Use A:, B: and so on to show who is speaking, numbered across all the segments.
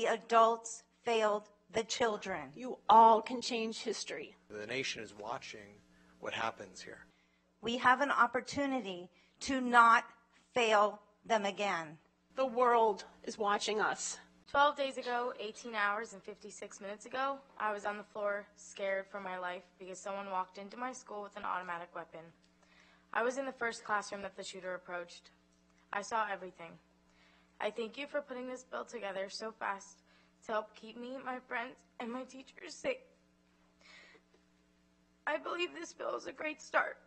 A: The adults failed the children.
B: You all can change history.
C: The nation is watching what happens here.
A: We have an opportunity to not fail them again.
B: The world is watching us.
D: 12 days ago, 18 hours and 56 minutes ago, I was on the floor scared for my life because someone walked into my school with an automatic weapon. I was in the first classroom that the shooter approached. I saw everything. I thank you for putting this bill together so fast to help keep me, my friends, and my teachers safe. I believe this bill is a great start,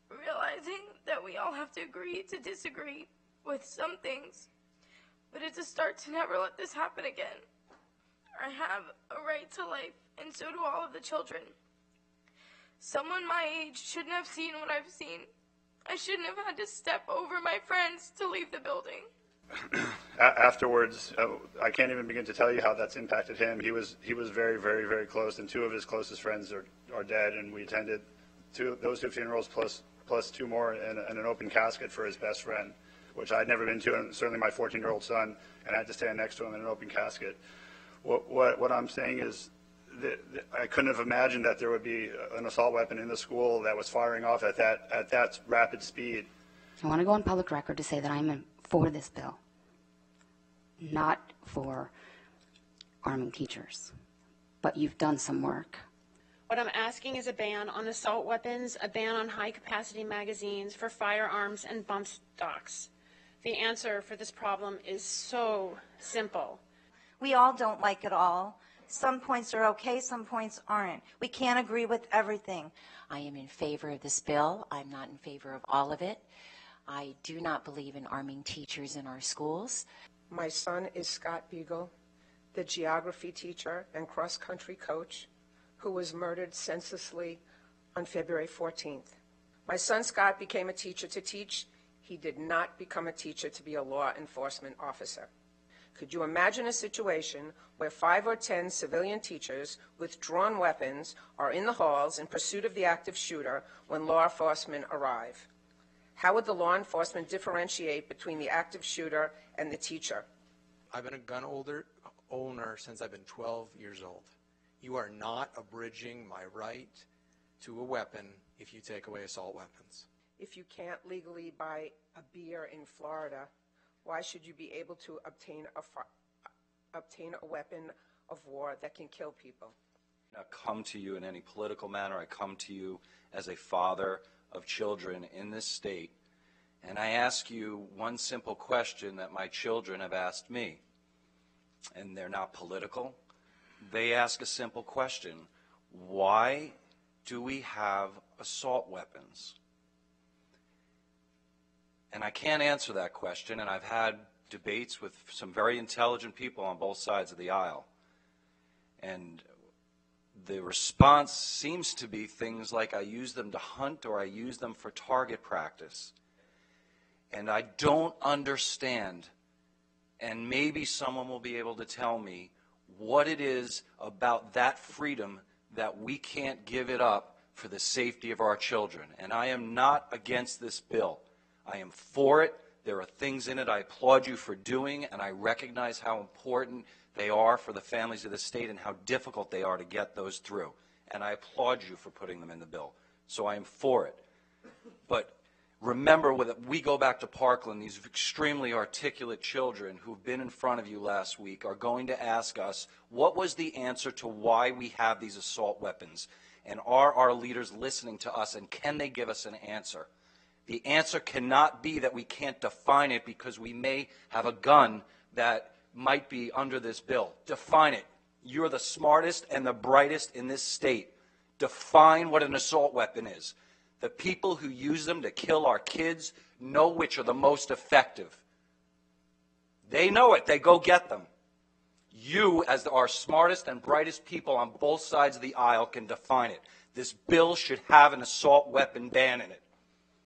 D: realizing that we all have to agree to disagree with some things, but it's a start to never let this happen again. I have a right to life, and so do all of the children. Someone my age shouldn't have seen what I've seen. I shouldn't have had to step over my friends to leave the building.
E: Afterwards, I can't even begin to tell you how that's impacted him. He was very, very, very close, and two of his closest friends are dead, and we attended those two funerals plus two more and an open casket for his best friend, which I'd never been to, and certainly my 14-year-old son, and I had to stand next to him in an open casket. What I'm saying is that I couldn't have imagined that there would be an assault weapon in the school that was firing off at that rapid speed.
F: I want to go on public record to say that I'm for this bill, not for arming teachers, but you've done some work.
B: What I'm asking is a ban on assault weapons, a ban on high-capacity magazines for firearms and bump stocks. The answer for this problem is so simple.
A: We all don't like it all. Some points are okay, some points aren't. We can't agree with everything.
G: I am in favor of this bill. I'm not in favor of all of it. I do not believe in arming teachers in our schools.
H: My son is Scott Beagle, the geography teacher and cross-country coach who was murdered senselessly on February 14th. My son Scott became a teacher to teach. He did not become a teacher to be a law enforcement officer. Could you imagine a situation where 5 or 10 civilian teachers with drawn weapons are in the halls in pursuit of the active shooter when law enforcement arrive? How would the law enforcement differentiate between the active shooter and the teacher?
C: I've been a gun owner since I've been 12 years old. You are not abridging my right to a weapon if you take away assault weapons.
H: If you can't legally buy a beer in Florida, why should you be able to obtain a weapon of war that can kill people?
I: I come to you in any political manner. I come to you as a father of children in this state, and I ask you one simple question that my children have asked me, and they're not political. They ask a simple question: why do we have assault weapons? And I can't answer that question, and I've had debates with some very intelligent people on both sides of the aisle. And the response seems to be things like I use them to hunt or I use them for target practice. And I don't understand, and maybe someone will be able to tell me what it is about that freedom that we can't give it up for the safety of our children. And I am not against this bill. I am for it. There are things in it I applaud you for doing, and I recognize how important they are for the families of the state and how difficult they are to get those through. And I applaud you for putting them in the bill. So I am for it. But remember, we go back to Parkland, these extremely articulate children who've been in front of you last week are going to ask us, what was the answer to why we have these assault weapons? And are our leaders listening to us, and can they give us an answer? The answer cannot be that we can't define it because we may have a gun that might be under this bill. Define it. You're the smartest and the brightest in this state. Define what an assault weapon is. The people who use them to kill our kids know which are the most effective. They know it. They go get them. You, as our smartest and brightest people on both sides of the aisle, can define it. This bill should have an assault weapon ban in it.